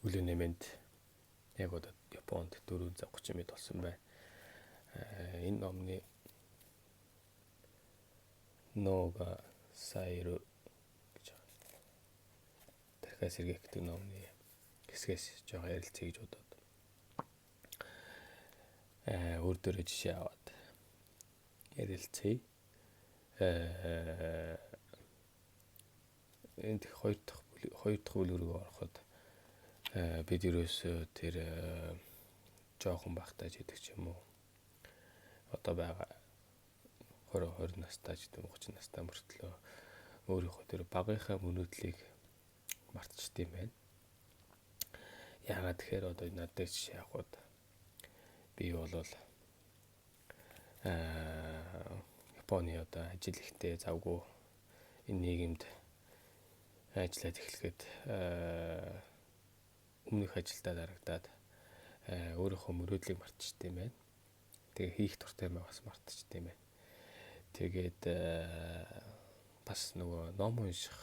өглөөний мэнд яг одоо Японд 430 мэд болсон байна. Энэ номны Нога Сайру гэж дахиад сэргээх гэдэг номны хэсгээс жоохон ярилцъя гэж бодоод өөр дөөрэ жишээ аваад ярилцъя. Энд хоёр дахь бүлэг рүү ороход бид ерөөсөө тэр жоохон багтааж идэх ч юм уу одоо байгаа 20 настай ч гэдэг 30 настай мөртлөө өөрийнхөө тэр багынхаа мөрөөдлийг мартчихдээ юм байна. Яагаад тэгэхээр одоо надад жишээ авахд би бол Японы одоо ажил ихтэй завгүй энэ нийгэмд ажиллаад эхлэхэд өмнөх ажилдаа дарагдаад өөрийнхөө мөрөөдлийг мартчихсан юм байна. Тэгээ хийх дуртай юм бас мартчихсан юм байна. Тэгээд бас нөгөө ном унших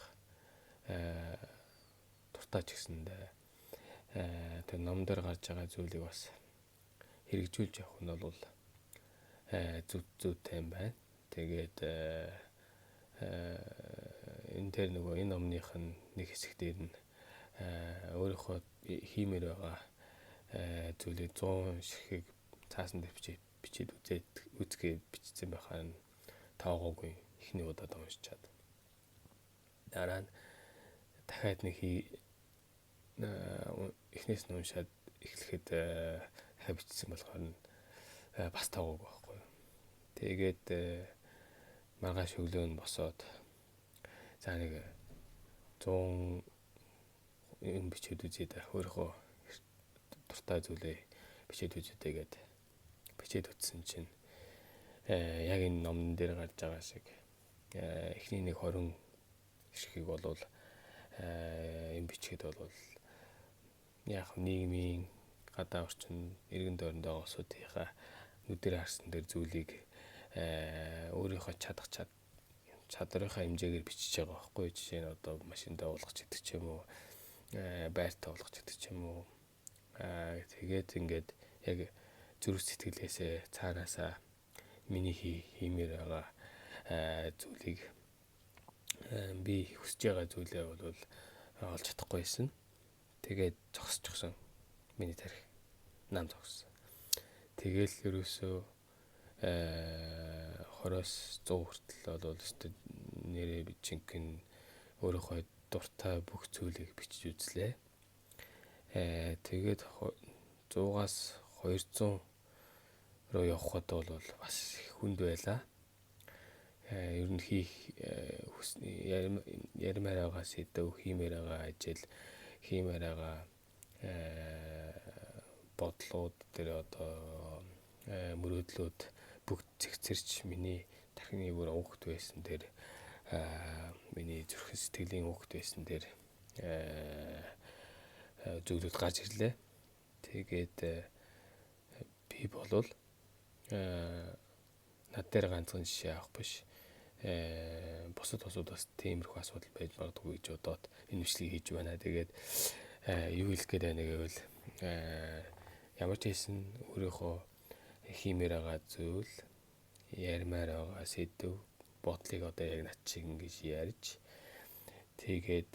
дуртай ч гэсэндээ тэр ном дээр гарч байгаа зүйлийг бас хэрэгжүүлж явах нь бол зүйтэй юм байна. Тэгээд энэ тэр нөгөө энэ номных нь нэг хэсэг дээр нь өөрийнхөө хиймээр байгаа зүйлийг 100 ширхэг цаасан дээр бичээд үзгээд бичсэн байхаа нь тоогоогүй ихний удаад уншичаад. Дараа нь дахиад нэг эхнээс нь уншаад эхлэхэд дахиад бичсэн болохоор нь бас тоогоогүй байхгүй. Тэгээд маргааш өглөө нь босоод за нэг 100 юм бичээд үзээд өөрийнхөө дуртай зүйлээ бичээд үзээгээд бичээд үтсэн чинь яг энэ номн дээр гарч байгаа шиг эхний нэг 20 ширхэг болвол юм бичгээд болвол яг нийгмийн гадаа орчин иргэн тойронд байгаа улсуудынхаа нүдээр харсан тэр зүйлийг өөрийнхөө чадрынхаа хэмжээгээр бичиж байгаа байхгүй. Жишээ нь одоо машиндаа уулгах гэдэг ч юм уу, байртаа уулгах гэдэг ч юм уу. Тэгээд ингээд яг зүрх сэтгэлээсээ цаанаасаа миний хиймээр байгаа зүйлийг би хүсэж байгаа зүйлээ бол олж чадахгүйсэн. Тэгээд зогсчихсон. Миний тарих нам зогссон. Тэгэл ерөөсөө 20-с 100 хүртэл бол өстө нэрээ жинхэнэ өөрийнхөө дуртай бүх зүйлийг бичиж үзлээ. Тэгээд 100-аас 200 руу явхад бол бас хүнд байлаа. Ер нь ярмаар байгаа сэдв, хиймээр байгаа ажил, хиймээр байгаа бодлууд тэр одоо мөрөөдлүүд бүгд зэгцэрч миний тархины бүр уухт байсан тэр миний зүрх сэтгэлийн уухт байсан тэр зүйлүүд гарч ирлээ. Тэгээд би болвол над дээр ганцхан жишээ авах биш. Бусад бас тиймэрхүү асуудал байж магадгүй гэж бодоод энэ бичлэгийг хийж байна. Тэгээд юу хэлэх гээд байна гэвэл ямар ч хэсэн өөрийнхөө хиймээр байгаа зүйл, ярмаар байгаа сэдв, бодлыг одоо яг над шиг ингэж ярьж тэгээд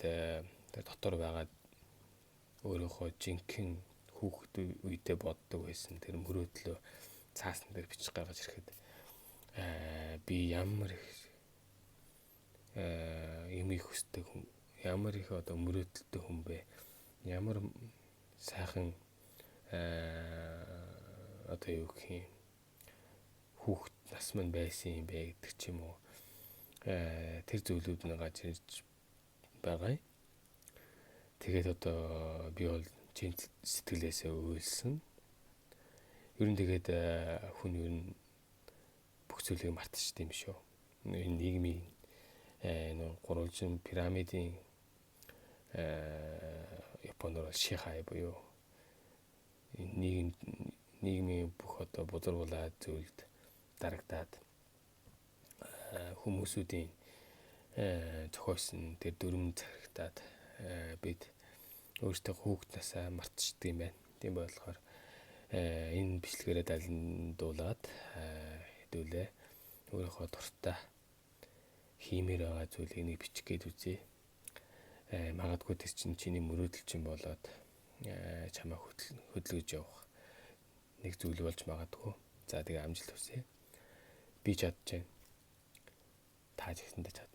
дотор байгаа өөрийнхөө жинхэнэ хүүхэд үедээ боддог байсан тэр мөрөөдлөө цаасан дээр бичих гаргаж ирэхэд би ямар их юм их хүсдэг хүн, ямар их одоо мөрөөдөлтэй хүн бэ, ямар сайхан одоо юу гэх юм хүүхэд нас мань байсан юм бэ гэдэг ч юм уу тэр зүйлүүд нь гарч ирж байгаа. Тэгээд одоо би бол чин сэтгэлээсээ уйлсан. Ер нь тэгээд хүн ер нь бүх зүйлийг мартчихсан юм шүү. Энэ нийгмийн гурвалжин пирамидын Японоор шихай буюу нийгмийн бүх одоо бузаргуулаад зүйлд дарагдаад хүмүүсүүдийн зохиосон тэр дүрм зарагтаад бид өөртөө хүүхднасаа мартчихдаг юм байна. Тийм болохоор энэ бичлэгээрээ далиндуулаад хэдүүлээ өөрийнхөө дуртай хиймээр байгаа зүйлийг нэг бичих гээд үзье. Магадгүй тэр чинь чиний мөрөөдөл чинь болоод чамаа хөдөлгөж явах нэг зүйл болж магадгүй. За тэгээ амжилт хүсье. Би чадчихээн. Та ч гэсэндээ